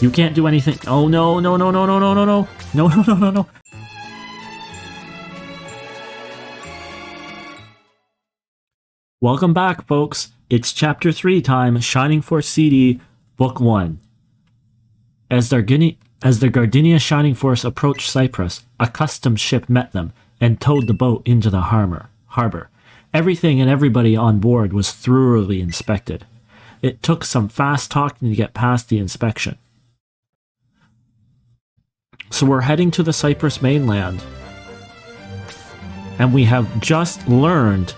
You can't do anything. Oh no, no, no, no, no, no, no, no. No, no, no, no, no. Welcome back, folks. It's Chapter 3 time, Shining Force CD, Book 1. As the Gardinia Shining Force approached Cyprus, a customs ship met them and towed the boat into the harbor. Everything and everybody on board was thoroughly inspected. It took some fast talking to get past the inspection. So we're heading to the Cyprus mainland. And we have just learned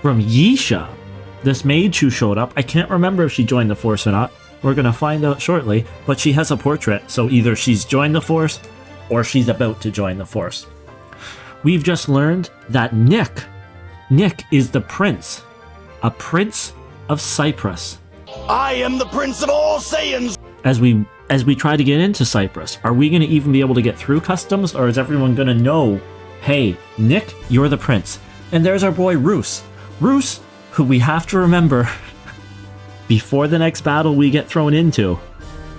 from Yisha, this mage who showed up. I can't remember if she joined the Force or not. We're going to find out shortly, but she has a portrait, so either she's joined the Force or she's about to join the Force. We've just learned that Nick is the prince, a prince of Cyprus. I am the prince of all Saiyans! As we try to get into Cyprus, are we going to even be able to get through customs, or is everyone going to know, hey, Nick, you're the prince? And there's our boy Roos. Roos, who we have to remember, before the next battle we get thrown into,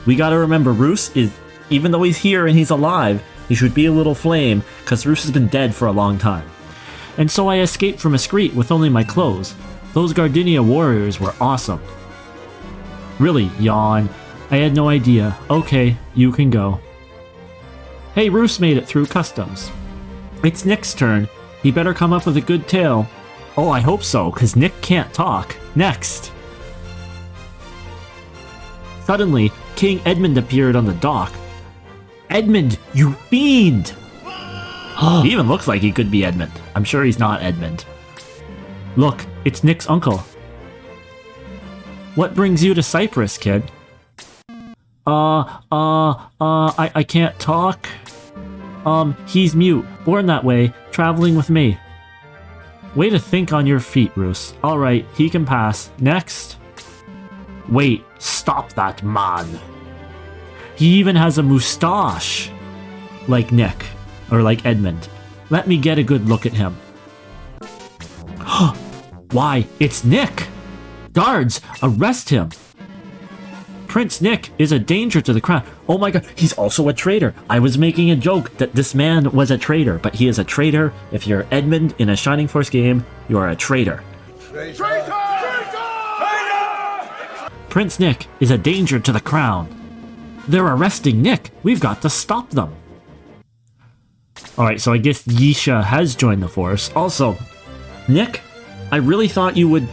we gotta remember Roos is, even though he's here and he's alive, he should be a little flame, because Roos has been dead for a long time. And so I escaped from Escrete with only my clothes. Those Gardinia warriors were awesome. Really, yawn. I had no idea. Okay, you can go. Hey, Roos made it through customs. It's Nick's turn. He better come up with a good tale. Oh, I hope so, because Nick can't talk. Next. Suddenly, King Edmund appeared on the dock. Edmund, you fiend! He even looks like he could be Edmund. I'm sure he's not Edmund. Look, it's Nick's uncle. What brings you to Cyprus, kid? I can't talk. He's mute, born that way, traveling with me. Way to think on your feet, Roos. Alright, he can pass. Next. Wait, stop that man. He even has a moustache. Like Nick, or like Edmund. Let me get a good look at him. Why, it's Nick! Guards, arrest him! Prince Nick is a danger to the crown. Oh my god, he's also a traitor. I was making a joke that this man was a traitor, but he is a traitor. If you're Edmund in a Shining Force game, you are a traitor. Traitor! Traitor! Prince Nick is a danger to the crown. They're arresting Nick. We've got to stop them. Alright, so I guess Yisha has joined the Force. Also, Nick, I really thought you would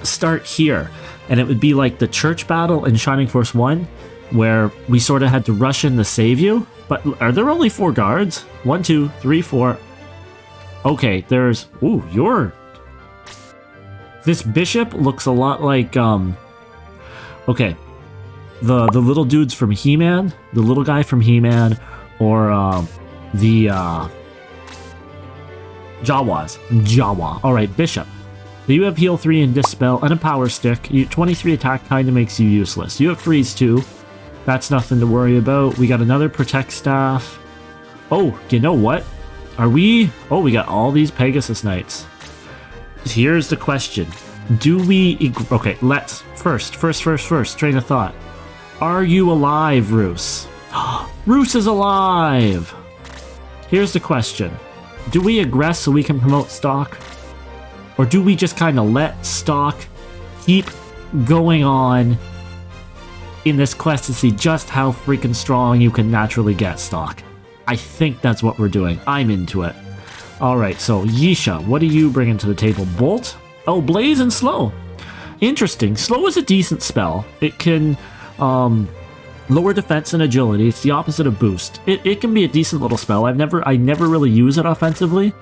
start here. And it would be like the church battle in Shining Force 1, where we sort of had to rush in to save you. But are there only 4 guards? 1, 2, 3, 4. Okay, there's... Ooh, you're... This bishop looks a lot like, Okay, the little dudes from He-Man, the little guy from He-Man, or, the, Jawa. Alright, bishop. You have heal 3 and dispel and a power stick. 23 attack kinda makes you useless. You have freeze 2. That's nothing to worry about. We got another protect staff. Oh, you know what? Are we... Oh, we got all these Pegasus Knights. Here's the question. Do we... Okay, let's... First, train of thought. Are you alive, Roos? Roos is alive! Here's the question. Do we aggress so we can promote stock? Or do we just kind of let stock keep going on in this quest to see just how freaking strong you can naturally get stock? I think that's what we're doing. I'm into it. Alright, so Yisha, what are you bringing to the table? Bolt? Oh, Blaze and Slow. Interesting. Slow is a decent spell. It can lower defense and agility. It's the opposite of boost. It can be a decent little spell. I never really use it offensively.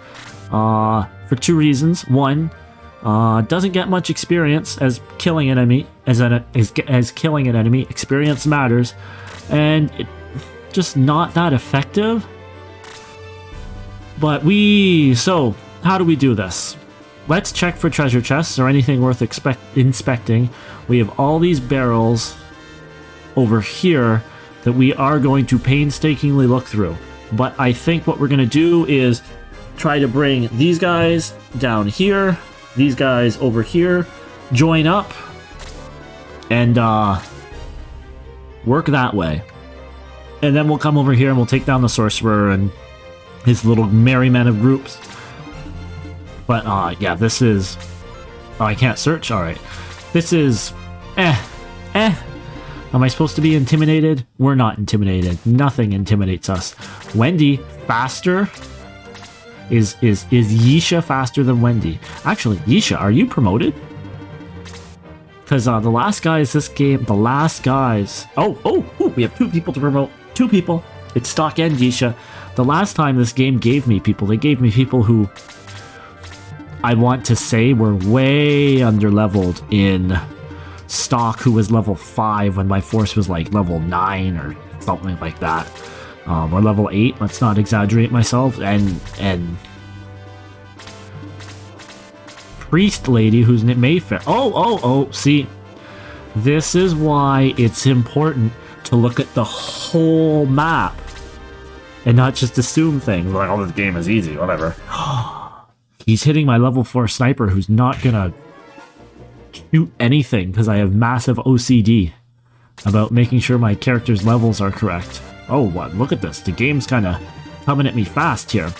For 2 reasons. One, doesn't get much experience as killing an enemy. As killing an enemy, experience matters, and it just not that effective. But so how do we do this? Let's check for treasure chests or anything worth inspecting. We have all these barrels over here that we are going to painstakingly look through. But I think what we're going to do is try to bring these guys down here, these guys over here, join up, and Work that way. And then we'll come over here and we'll take down the sorcerer and his little merry men of groups. But, yeah, this is... Oh, I can't search? Alright. This is... Am I supposed to be intimidated? We're not intimidated. Nothing intimidates us. Wendy, faster? Is Yisha faster than Wendy? Actually, Yisha, are you promoted? Because the last guys this game... The last guys... Oh, we have 2 people to promote. 2 people. It's Stock and Yisha. The last time this game gave me people, they gave me people who I want to say were way underleveled in Stock, who was level 5 when my force was like level 9 or something like that. Or level 8, let's not exaggerate myself. And Priest Lady, who's Mayfair. Oh, see. This is why it's important to look at the whole map and not just assume things like, oh, this game is easy, whatever. He's hitting my level 4 sniper who's not gonna shoot anything because I have massive OCD about making sure my character's levels are correct. Oh, what? Look at this. The game's kind of coming at me fast here.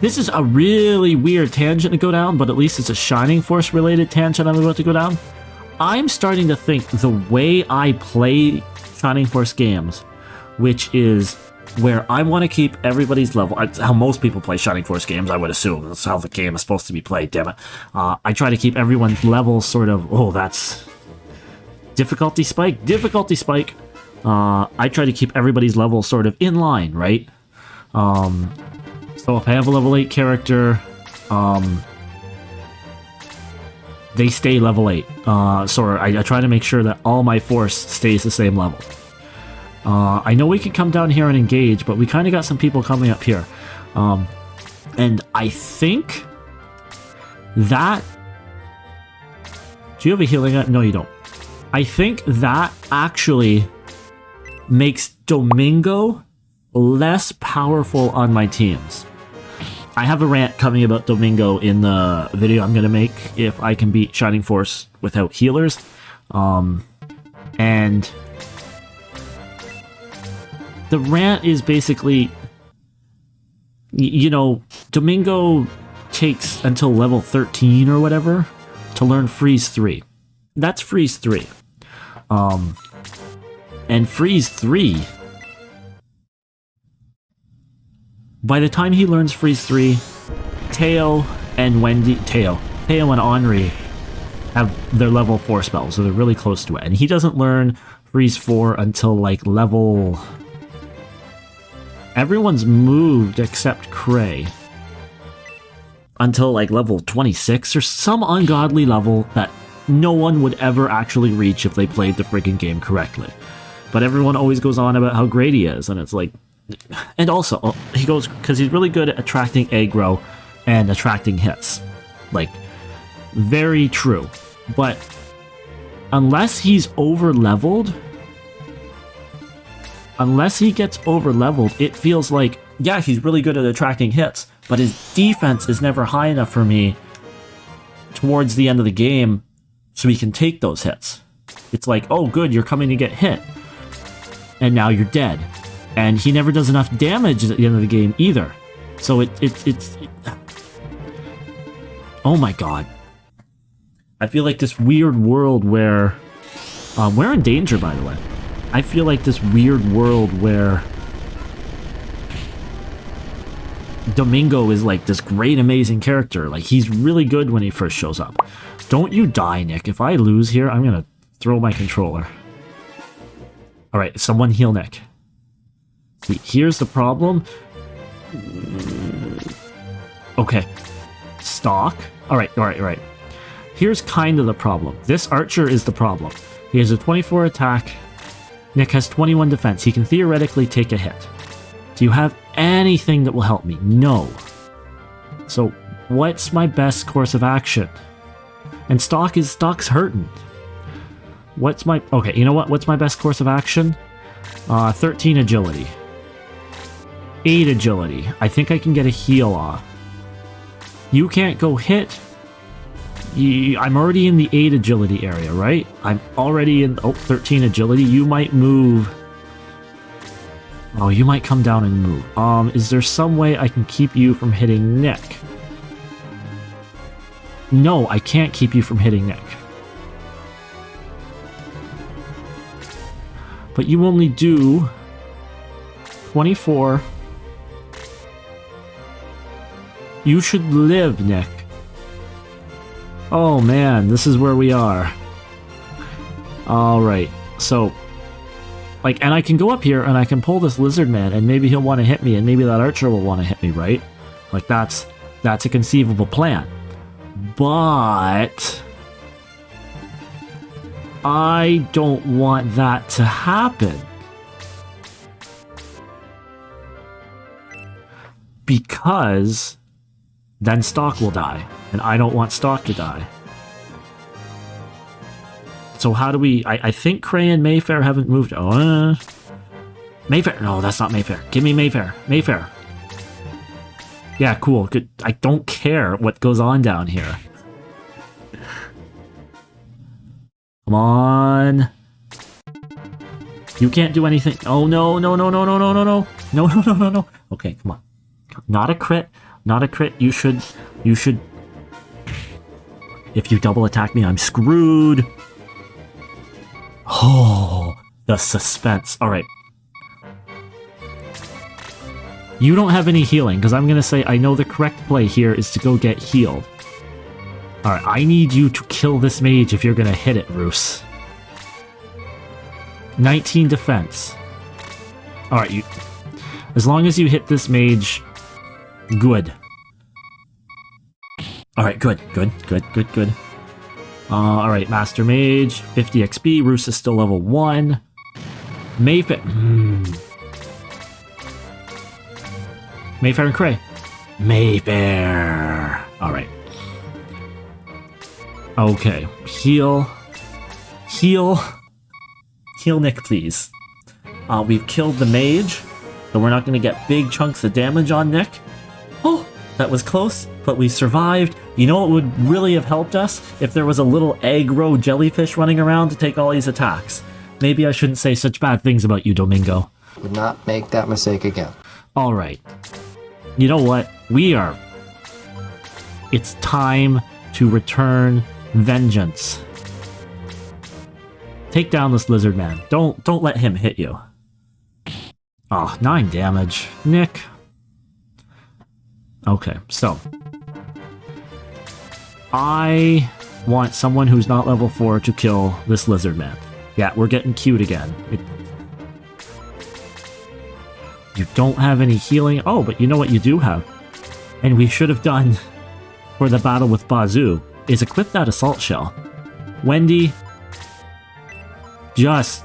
This is a really weird tangent to go down, but at least it's a Shining Force related tangent I'm about to go down. I'm starting to think the way I play Shining Force games, which is where I want to keep everybody's level. It's how most people play Shining Force games, I would assume. That's how the game is supposed to be played, damn it. I try to keep everyone's level sort of... Oh, that's... Difficulty spike. I try to keep everybody's level sort of in line, right? So if I have a level 8 character, they stay level 8. So I try to make sure that all my force stays the same level. I know we can come down here and engage, but we kind of got some people coming up here. And I think that... Do you have a healing? No, you don't. I think that actually makes Domingo less powerful on my teams. I have a rant coming about Domingo in the video I'm going to make if I can beat Shining Force without healers. And the rant is basically, you know, Domingo takes until level 13 or whatever to learn Freeze 3. That's Freeze 3. And Freeze 3, by the time he learns Freeze 3, Teo and Henri have their level 4 spells, so they're really close to it. And he doesn't learn Freeze 4 until like level... Everyone's moved except Cray until like level 26 or some ungodly level that no one would ever actually reach if they played the freaking game correctly. But everyone always goes on about how great he is, and it's like... And also, he goes... Because he's really good at attracting aggro and attracting hits. Like, very true. But unless he's over-leveled... Unless he gets over-leveled, it feels like, yeah, he's really good at attracting hits, but his defense is never high enough for me towards the end of the game so he can take those hits. It's like, oh, good, you're coming to get hit. And now you're dead. And he never does enough damage at the end of the game either. So it's... Oh my god. I feel like this weird world where... we're in danger, by the way. I feel like this weird world where Domingo is like this great, amazing character. Like, he's really good when he first shows up. Don't you die, Nick. If I lose here, I'm gonna throw my controller. Alright, someone heal Nick. See, here's the problem. Okay. Stock. Alright. Here's kind of the problem. This archer is the problem. He has a 24 attack. Nick has 21 defense. He can theoretically take a hit. Do you have anything that will help me? No. So, what's my best course of action? And Stock's hurting. What's my... Okay, you know what? What's my best course of action? 13 agility. 8 agility. I think I can get a heal off. You can't go hit. I'm already in the 8 agility area, right? I'm already in 13 agility. You might move. Oh, you might come down and move. Is there some way I can keep you from hitting Nick? No, I can't keep you from hitting Nick. But you only do 24. You should live, Nick. Oh man, this is where we are. Alright, so... Like, and I can go up here and I can pull this lizard man and maybe he'll want to hit me and maybe that archer will want to hit me, right? Like, that's a conceivable plan. But... I don't want that to happen. Because... then Stock will die, and I don't want Stock to die. So how do we... I think Cray and Mayfair haven't moved... Mayfair! No, that's not Mayfair. Give me Mayfair. Mayfair. Yeah, cool. Good. I don't care what goes on down here. Come on. You can't do anything. Oh, no, no, no, no, no, no, no, no. No, no, no, no, no. Okay, come on. Not a crit. Not a crit. You should... If you double attack me, I'm screwed. Oh, the suspense. Alright. You don't have any healing, because I'm going to say I know the correct play here is to go get healed. Alright, I need you to kill this mage if you're going to hit it, Roos. 19 defense. Alright, you... As long as you hit this mage... Good. Alright, good, good, good, good, good. Alright, Master Mage, 50 XP, Roos is still level 1. Mayfair... Mayfair and Cray. Mayfair! Alright. Okay, heal. Heal. Heal Nick, please. We've killed the mage, so we're not going to get big chunks of damage on Nick. Oh, that was close, but we survived. You know what would really have helped us? If there was a little aggro jellyfish running around to take all these attacks. Maybe I shouldn't say such bad things about you, Domingo. Would not make that mistake again. Alright. You know what? It's time to return vengeance. Take down this lizard man. Don't let him hit you. Oh, 9 damage. Nick. Okay, so. I want someone who's not level 4 to kill this lizard man. Yeah, we're getting cute again. You don't have any healing. Oh, but you know what you do have? And we should have done for the battle with Bazoo, is equip that assault shell. Wendy, let's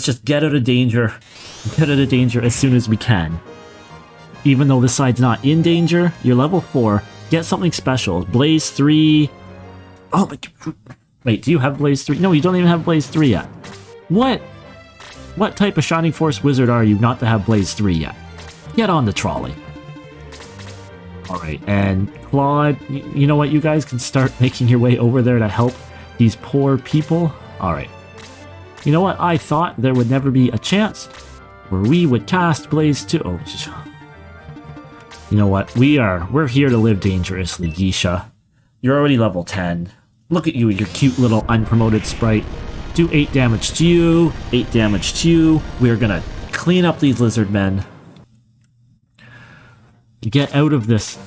just get out of danger. Get out of danger as soon as we can. Even though this side's not in danger, you're level 4. Get something special. Blaze 3. Oh, but wait, do you have Blaze 3? No, you don't even have Blaze 3 yet. What? What type of Shining Force wizard are you not to have Blaze 3 yet? Get on the trolley. Alright, and Claude, you know what? You guys can start making your way over there to help these poor people. Alright. You know what? I thought there would never be a chance where we would cast Blaze 2. Oh, you know what? We're here to live dangerously, Geisha. You're already level 10. Look at you, your cute little unpromoted sprite. Do 8 damage to you, 8 damage to you. We're gonna clean up these lizard men. Get out of this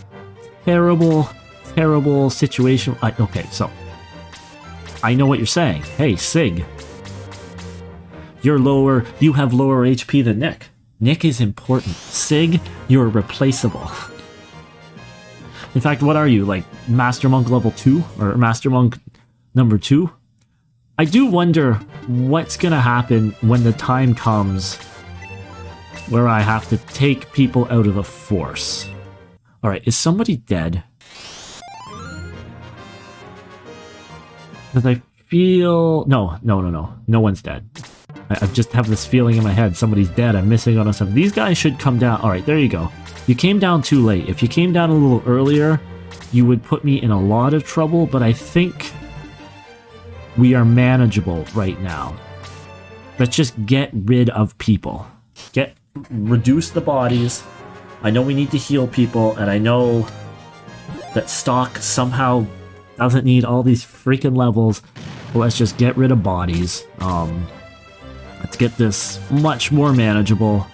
terrible, terrible situation. Okay, so. I know what you're saying. Hey, Sig. You have lower HP than Nick. Nick is important. Sig, you're replaceable. In fact, what are you, like Master Monk level 2? Or Master Monk number 2? I do wonder what's gonna happen when the time comes where I have to take people out of the force. Alright, is somebody dead? Because I feel... No one's dead. I just have this feeling in my head, somebody's dead, I'm missing out on something. These guys should come down. Alright, there you go. You came down too late. If you came down a little earlier, you would put me in a lot of trouble, but I think we are manageable right now. Let's just get rid of people. Reduce the bodies. I know we need to heal people, and I know that stock somehow doesn't need all these freaking levels, but let's just get rid of bodies. Let's get this much more manageable.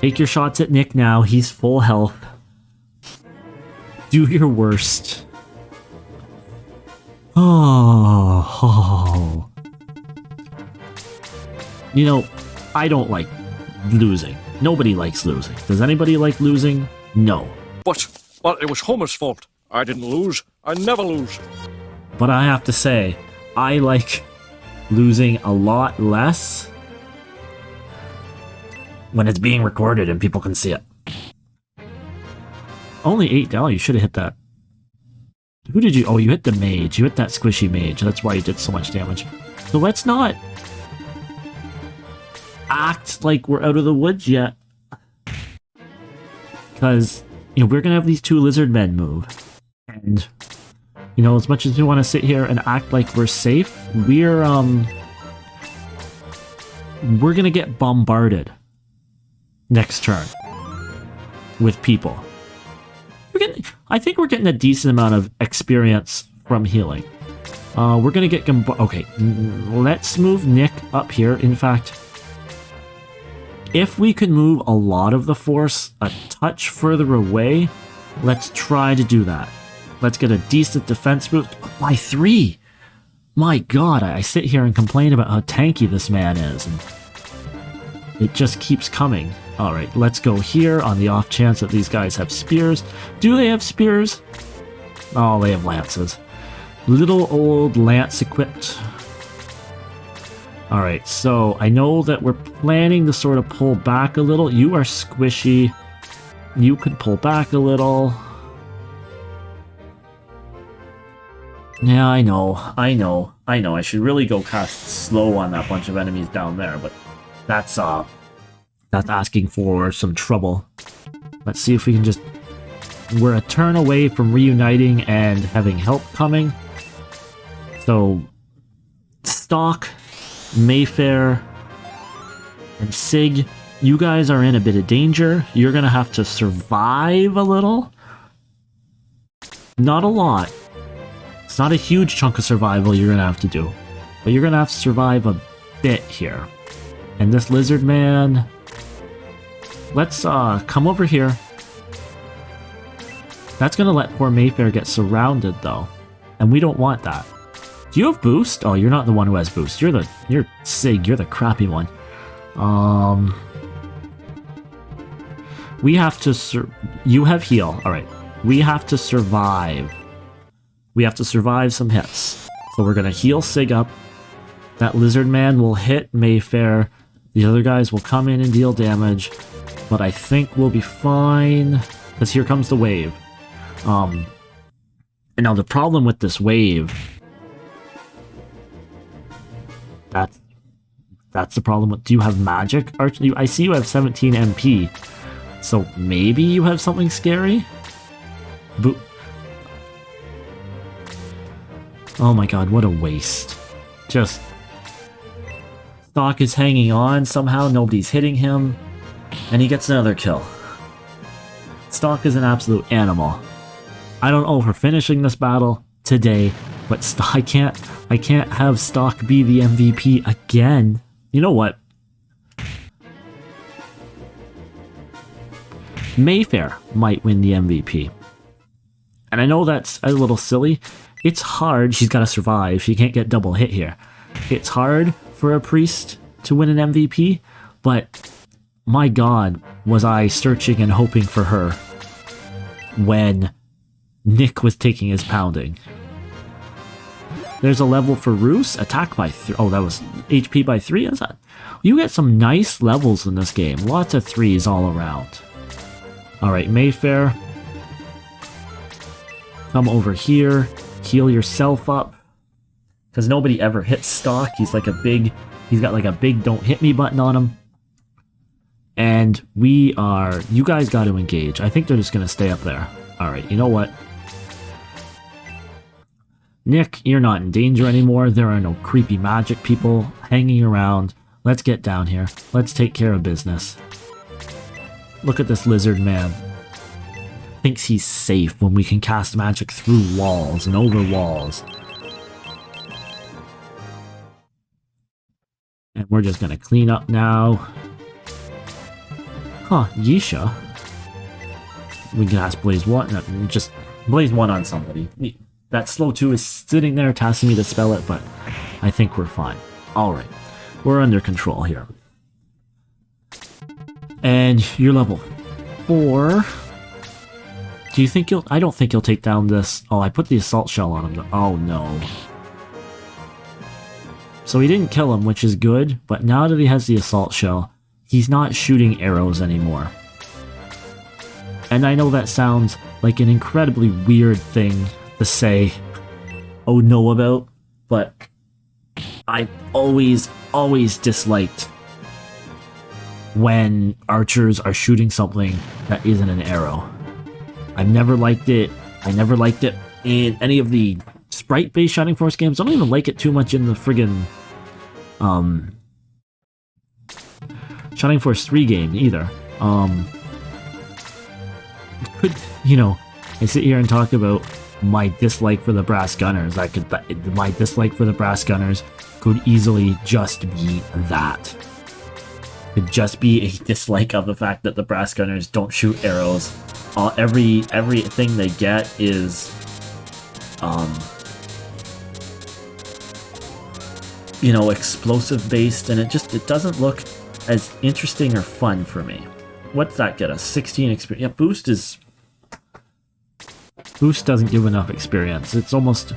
Take your shots at Nick now, he's full health. Do your worst. Oh. You know, I don't like losing. Nobody likes losing. Does anybody like losing? No. But, well, it was Homer's fault. I didn't lose. I never lose. But I have to say, I like losing a lot less when it's being recorded and people can see it. Only $8. You should have hit that. Who did you? Oh, you hit the mage. You hit that squishy mage. That's why you did so much damage. So let's not act like we're out of the woods yet. Because, you know, we're going to have these two lizard men move. And, you know, as much as we want to sit here and act like we're safe, we're going to get bombarded next turn with people. I think we're getting a decent amount of experience from healing. We're going to get... Okay, let's move Nick up here. In fact, if we can move a lot of the force a touch further away, let's try to do that. Let's get a decent defense boost by 3. My god, I sit here and complain about how tanky this man is, and it just keeps coming. Alright, let's go here on the off chance that these guys have spears. Do they have spears? Oh, they have lances. Little old lance equipped. Alright, so I know that we're planning to sort of pull back a little. You are squishy. You could pull back a little. Yeah, I know. I should really go cast slow on that bunch of enemies down there, but that's asking for some trouble. Let's see if we can just... We're a turn away from reuniting and having help coming. So, Stock, Mayfair, and Sig, you guys are in a bit of danger. You're gonna have to survive a little. Not a lot. It's not a huge chunk of survival you're gonna have to do. But you're gonna have to survive a bit here. And this lizard man... Let's come over here. That's gonna let poor Mayfair get surrounded though. And we don't want that. Do you have boost? Oh, you're not the one who has boost. You're Sig, you're the crappy one. We have to you have heal. Alright. We have to survive. We have to survive some hits. So we're gonna heal Sig up. That lizard man will hit Mayfair. The other guys will come in and deal damage. But I think we'll be fine. Because here comes the wave. And now the problem with this wave... That's the problem with... Do you have magic? I see you have 17 MP. So maybe you have something scary? Oh my god, what a waste. Just... Stock is hanging on somehow, nobody's hitting him. And he gets another kill. Stock is an absolute animal. I don't know if we're finishing this battle today, but I can't have Stock be the MVP again. You know what? Mayfair might win the MVP. And I know that's a little silly. It's hard. She's got to survive. She can't get double hit here. It's hard for a priest to win an MVP, but my god, was I searching and hoping for her when Nick was taking his pounding. There's a level for Roos, attack by 3. Oh, that was HP by 3, is that? You get some nice levels in this game. Lots of 3s all around. Alright, Mayfair. Come over here. Heal yourself up. Because nobody ever hits Stock. He's got like a big don't hit me button on him. And you guys got to engage. I think they're just going to stay up there. Alright, you know what? Nick, you're not in danger anymore. There are no creepy magic people hanging around. Let's get down here. Let's take care of business. Look at this lizard man. Thinks he's safe when we can cast magic through walls and over walls. And we're just gonna clean up now. Huh, Yisha. We can ask Blaze 1. No, just Blaze 1 on somebody. That slow 2 is sitting there tasking me to spell it, but I think we're fine. Alright, we're under control here. And you're level 4. Do you think you'll... I don't think you'll take down this... Oh, I put the assault shell on him. Oh, no. So he didn't kill him, which is good, but now that he has the assault shell, he's not shooting arrows anymore. And I know that sounds like an incredibly weird thing to say, oh no about, but I've always disliked when archers are shooting something that isn't an arrow. I've never liked it. I never liked it in any of the sprite-based Shining Force games. I don't even like it too much in the friggin' Shining Force 3 game either. Could, you know, I sit here and talk about my dislike for the Brass Gunners. My dislike for the Brass Gunners could easily just be that. Could just be a dislike of the fact that the Brass Gunners don't shoot arrows. Everything they get is, you know, explosive based, and it doesn't look as interesting or fun for me. What's that get us? 16 experience. Yeah, Boost doesn't give enough experience. It's almost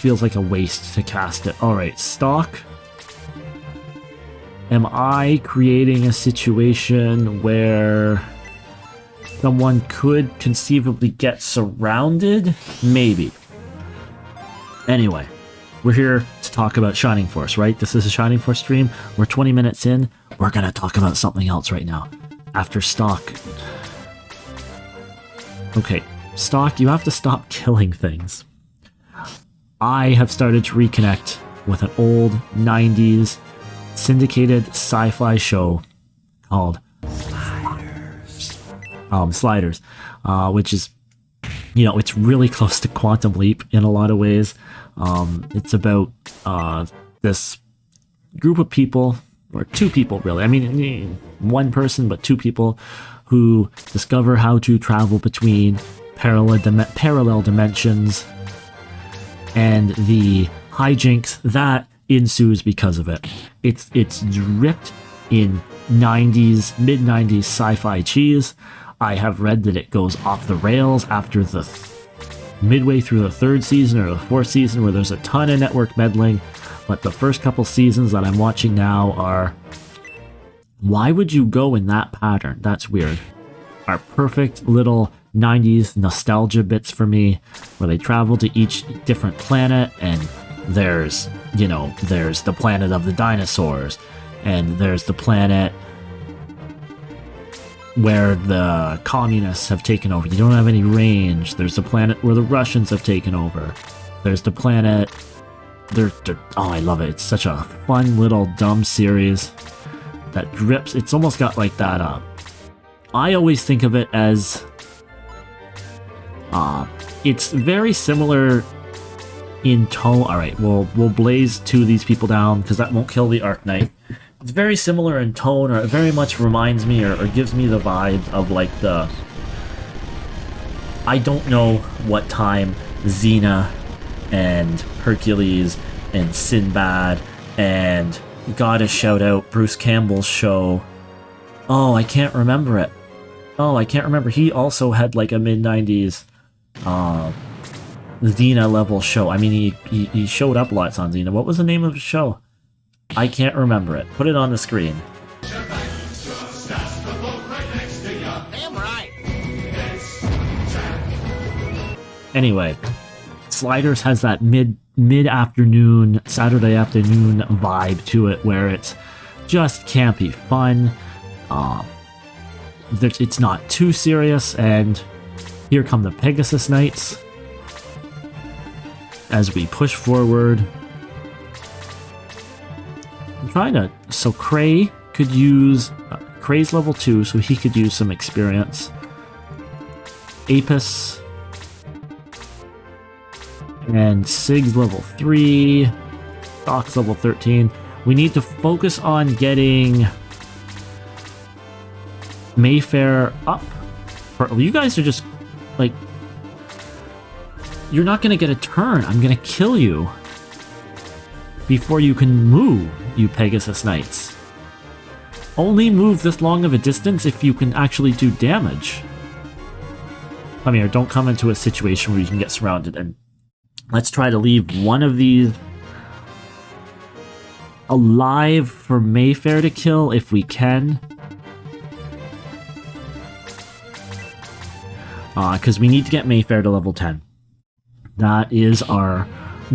feels like a waste to cast it. Alright, stock. Am I creating a situation where someone could conceivably get surrounded? Maybe. Anyway, we're here to talk about Shining Force, right? This is a Shining Force stream. We're 20 minutes in. We're gonna talk about something else right now. After stock. Okay, stock, you have to stop killing things. I have started to reconnect with an old 90s syndicated sci-fi show called Sliders, which is, you know, it's really close to Quantum Leap in a lot of ways. It's about this group of people, or two people really, I mean one person, but two people who discover how to travel between parallel dimensions and the hijinks that ensues because of it. It's dripped in mid-90s sci-fi cheese. I have read that it goes off the rails after the midway through the 3rd season or the 4th season, where there's a ton of network meddling, but the first couple seasons that I'm watching now are, why would you go in that pattern? That's weird. Are perfect little 90s nostalgia bits for me, where they travel to each different planet, and there's, you know, there's the planet of the dinosaurs, and there's the planet where the communists have taken over. You don't have any range. There's the planet where the Russians have taken over. There's the planet... oh, I love it. It's such a fun little dumb series that drips. It's almost got like that... I always think of it as... it's very similar in tone. Alright, we'll blaze 2 of these people down, because that won't kill the Arc Knight. It's very similar in tone, or it very much reminds me or gives me the vibe of like the... I don't know what time Xena and Hercules and Sinbad and gotta shout out Bruce Campbell's show. Oh, I can't remember it. Oh, I can't remember. He also had like a mid-90s Xena level show. I mean, he showed up lots on Xena. What was the name of his show? I can't remember it. Put it on the screen. Damn right. Anyway, Sliders has that mid-afternoon, Saturday afternoon vibe to it, where it's just campy fun. It's not too serious, and Here come the Pegasus Knights. As we push forward. I'm trying to... So Cray could use... Cray's level 2, so he could use some experience. Apis. And Sig's level 3. Doc's level 13. We need to focus on getting Mayfair up. You guys are just, like... You're not gonna get a turn. I'm gonna kill you before you can move, you Pegasus Knights. Only move this long of a distance if you can actually do damage. Come here, don't come into a situation where you can get surrounded. And let's try to leave one of these alive for Mayfair to kill if we can. Because we need to get Mayfair to level 10. That is our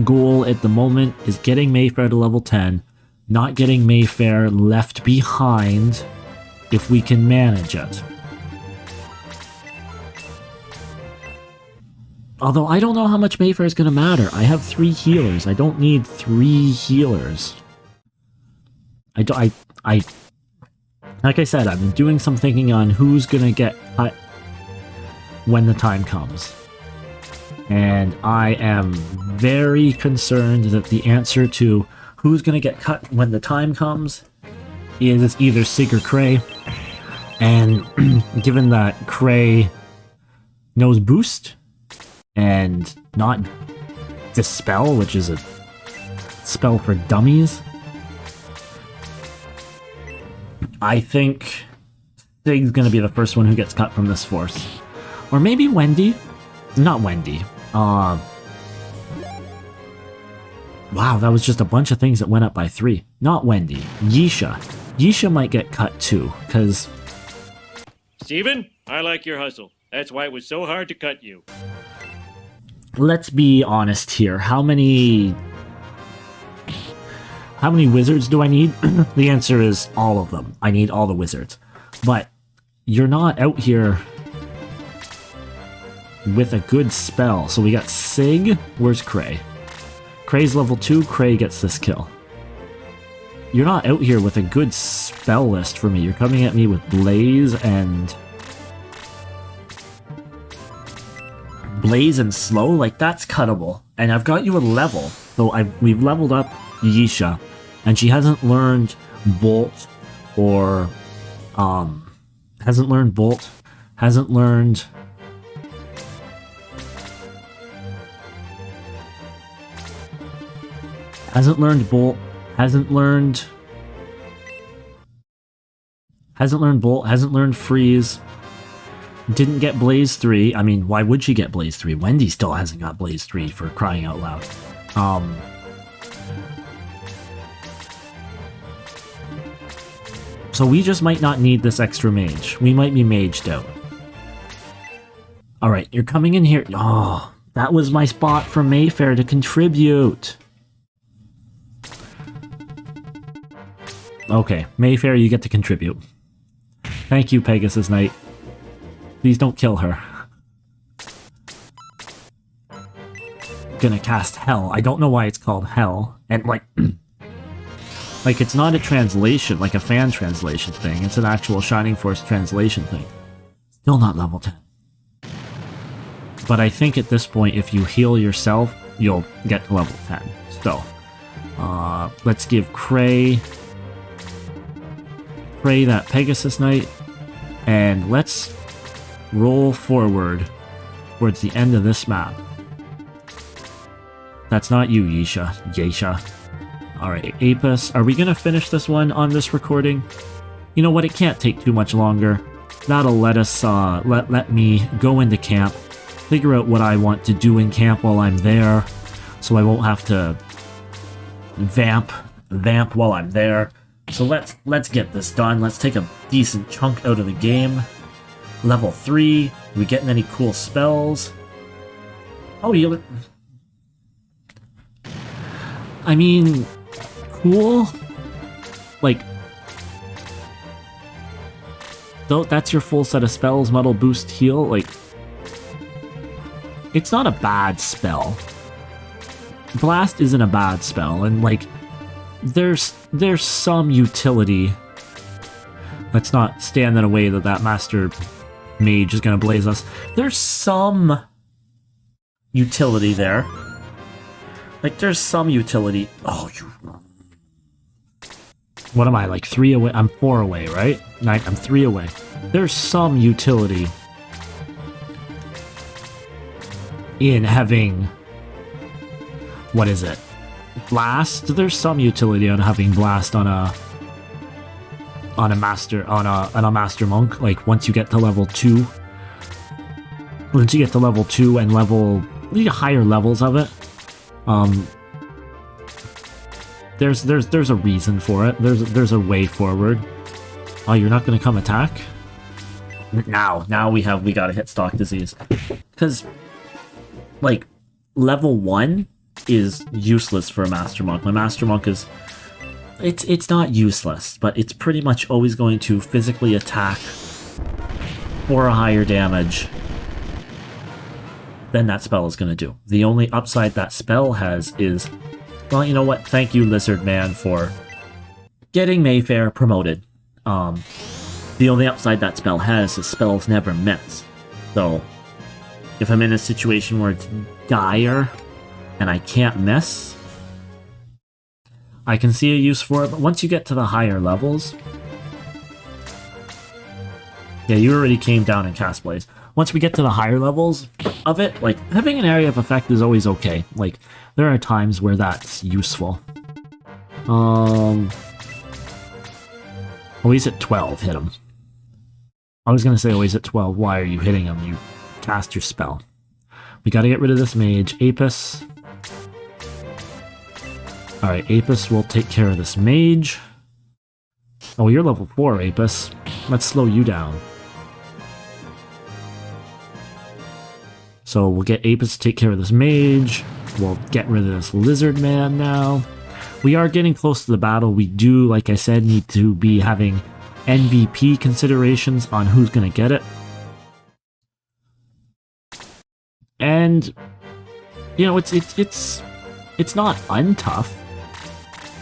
goal at the moment, is getting Mayfair to level 10, not getting Mayfair left behind if we can manage it. Although I don't know how much Mayfair is going to matter. I have 3 healers. I don't need 3 healers. Like I said, I've been doing some thinking on who's going to get cut when the time comes. And I am very concerned that the answer to who's going to get cut when the time comes is either Sig or Cray. And given that Cray knows Boost and not Dispel, which is a spell for dummies, I think Sig's going to be the first one who gets cut from this force. Or maybe Wendy. Not Wendy. Wow, that was just a bunch of things that went up by 3. Not Wendy. Yisha. Yisha might get cut too, because... Steven, I like your hustle. That's why it was so hard to cut you. Let's be honest here. How many wizards do I need? The answer is all of them. I need all the wizards. But you're not out here with a good spell. So we got Sig. Where's Cray? Cray's level 2. Cray gets this kill. You're not out here with a good spell list for me. You're coming at me with Blaze and... Blaze and Slow? Like, that's cuttable. And I've got you a level. So we've leveled up Yisha. And she hasn't learned Bolt or... Hasn't learned Bolt. Hasn't learned... Hasn't learned Bolt, hasn't learned Bolt, hasn't learned Freeze, didn't get Blaze 3. I mean, why would she get Blaze 3? Wendy still hasn't got Blaze 3, for crying out loud. So we just might not need this extra mage. We might be maged out. Alright, you're coming in here. Oh, that was my spot for Mayfair to contribute. Okay, Mayfair, you get to contribute. Thank you, Pegasus Knight. Please don't kill her. Gonna cast Hell. I don't know why it's called Hell. And, like... like, it's not a translation, like a fan translation thing. It's an actual Shining Force translation thing. Still not level 10. But I think at this point, if you heal yourself, you'll get to level 10. So, let's give Cray that Pegasus Knight, and let's roll forward towards the end of this map. That's not you, Yisha. Alright, Apis. Are we gonna finish this one on this recording? You know what, it can't take too much longer. That'll let us, let me go into camp, figure out what I want to do in camp while I'm there, so I won't have to vamp while I'm there. So let's get this done. Let's take a decent chunk out of the game. Level 3. We getting any cool spells? Oh, you... I mean, cool? Like... Though that's your full set of spells, Muddle, Boost, Heal, like... it's not a bad spell. Blast isn't a bad spell, and like there's some utility. Let's not stand in the way that Master Mage is gonna blaze us. There's some utility there. Like there's some utility. Oh, you. What am I, like 3 away? I'm 4 away, right? I'm 3 away. There's some utility in having... What is it? Blast? There's some utility on having Blast on a master monk. Like once you get to level 2. Once you get to level 2 and the higher levels of it, there's a reason for it. There's a way forward. Oh, you're not gonna come attack? Now we gotta hit Stock Disease. Because like level 1 is useless for a Master Monk. My Master Monk is it's not useless, but it's pretty much always going to physically attack for a higher damage than that spell is gonna do. The only upside that spell has is, well, you know what? Thank you, Lizard Man, for getting Mayfair promoted. The only upside that spell has is spells never miss. So, if I'm in a situation where it's dire and I can't miss, I can see a use for it. But once you get to the higher levels, yeah, you already came down and cast Blaze. Once we get to the higher levels of it, like having an area of effect is always okay. Like there are times where that's useful. Oh, he's at 12. Hit him. I was gonna say, oh, he's at 12. Why are you hitting him? You cast your spell. We gotta get rid of this mage. Apis. Alright, Apis will take care of this mage. Oh, you're level 4, Apis. Let's slow you down. So we'll get Apis to take care of this mage. We'll get rid of this Lizard Man now. We are getting close to the battle. We do, like I said, need to be having MVP considerations on who's going to get it. And, you know, it's not untough.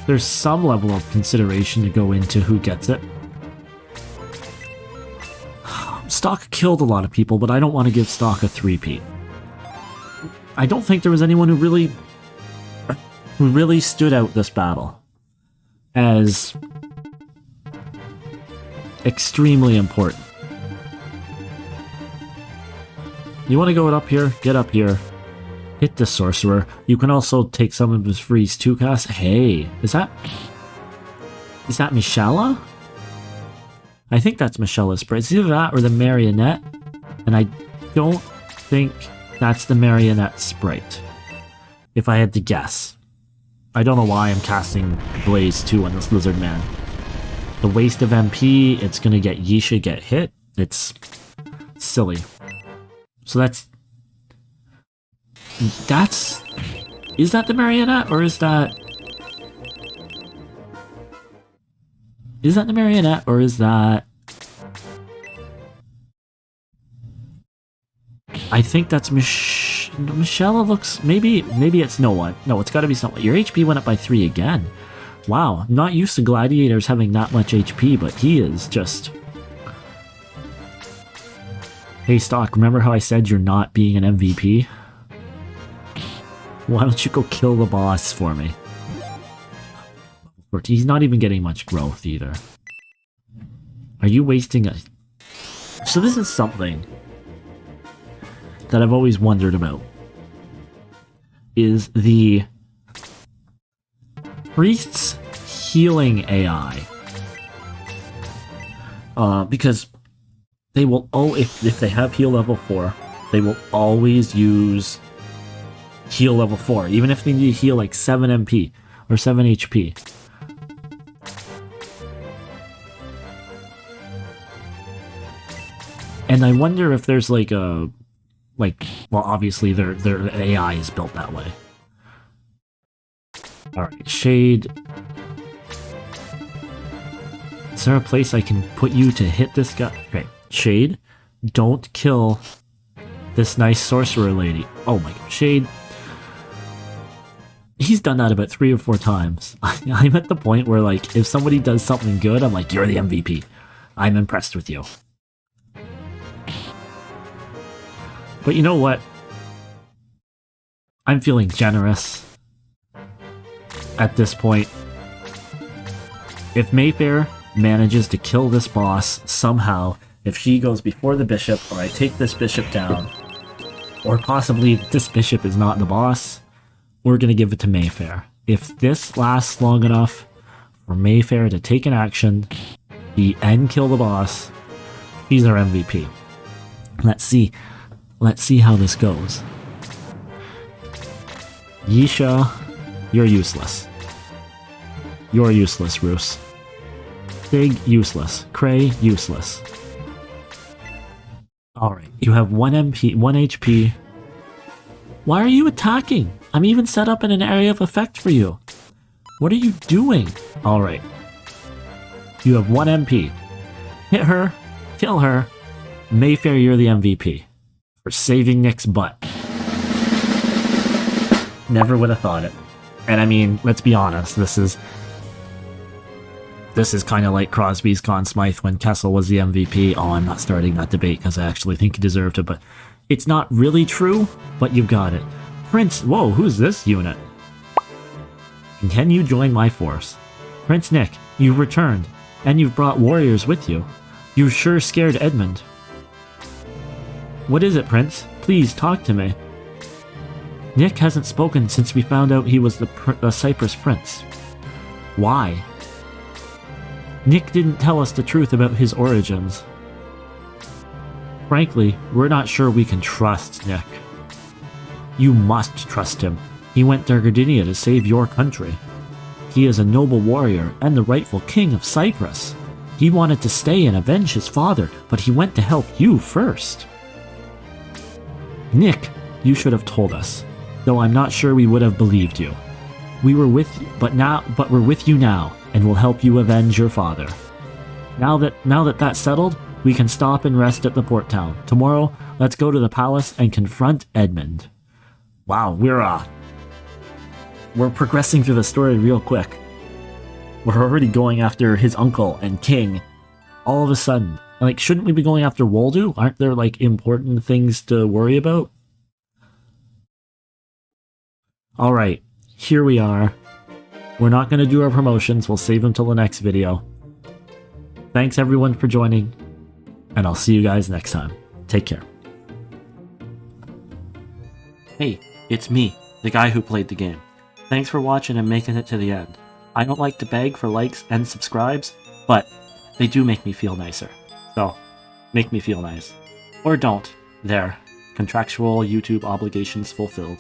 There's some level of consideration to go into who gets it. Stock killed a lot of people, but I don't want to give Stock a 3-peat. I don't think there was anyone who really stood out this battle as extremely important. You want to go up here? Get up here. Hit the Sorcerer. You can also take some of his Freeze 2 cast. Hey, is that Michelle? I think that's Michelle's sprite. It's either that or the Marionette, and I don't think that's the Marionette sprite, if I had to guess. I don't know why I'm casting Blaze 2 on this Lizard Man. The waste of MP, it's gonna get Yisha get hit. It's silly. So that's... Is that the Marionette, or is that... Is that the Marionette, or is that... I think that's Michelle looks... Maybe it's no one. No, it's gotta be someone. Your HP went up by 3 again. Wow, I'm not used to gladiators having that much HP, but he is just... Hey Stock, remember how I said you're not being an MVP? Why don't you go kill the boss for me? He's not even getting much growth either. Are you wasting a... So this is something that I've always wondered about. Is the Priest's healing AI. Because they will... Oh, if they have heal level 4, they will always use heal level 4. Even if they need to heal like 7 MP or 7 HP. And I wonder if there's like a... well, obviously their AI is built that way. Alright, Shade. Is there a place I can put you to hit this guy? Okay, Shade, don't kill this nice sorcerer lady. Oh my god, Shade. He's done that about 3 or 4 times. I'm at the point where, like, if somebody does something good, I'm like, you're the MVP. I'm impressed with you. But you know what? I'm feeling generous at this point. If Mayfair manages to kill this boss somehow, if she goes before the bishop, or I take this bishop down, or possibly this bishop is not the boss, we're going to give it to Mayfair. If this lasts long enough for Mayfair to take an action and kill the boss, he's our MVP. Let's see. Let's see how this goes. Yisha, you're useless. You're useless, Roos. Big, useless. Cray, useless. Alright, you have 1 HP. Why are you attacking? I'm even set up in an area of effect for you. What are you doing? Alright. You have 1 MP. Hit her. Kill her. Mayfair, you're the MVP. For saving Nick's butt. Never would have thought it. And I mean, let's be honest, this is kind of like Crosby's Conn Smythe when Kessel was the MVP. Oh, I'm not starting that debate because I actually think he deserved it, but it's not really true, but you've got it. Prince, whoa, who's this unit? And can you join my force? Prince Nick, you've returned, and you've brought warriors with you. You sure scared Edmund. What is it, Prince? Please talk to me. Nick hasn't spoken since we found out he was the Cyprus Prince. Why? Nick didn't tell us the truth about his origins. Frankly, we're not sure we can trust Nick. You must trust him. He went to Gardinia to save your country. He is a noble warrior and the rightful king of Cyprus. He wanted to stay and avenge his father, but he went to help you first. Nick, you should have told us, though I'm not sure we would have believed you. We were with you, but we're with you now, and will help you avenge your father. Now that that's settled, we can stop and rest at the port town. Tomorrow, let's go to the palace and confront Edmund. Wow, we're progressing through the story real quick. We're already going after his uncle and king. All of a sudden, like, shouldn't we be going after Woldu? Aren't there, like, important things to worry about? Alright, here we are. We're not going to do our promotions, we'll save them till the next video. Thanks everyone for joining, and I'll see you guys next time. Take care. Hey, it's me, the guy who played the game. Thanks for watching and making it to the end. I don't like to beg for likes and subscribes, but they do make me feel nicer. So, make me feel nice. Or don't. There. Contractual YouTube obligations fulfilled.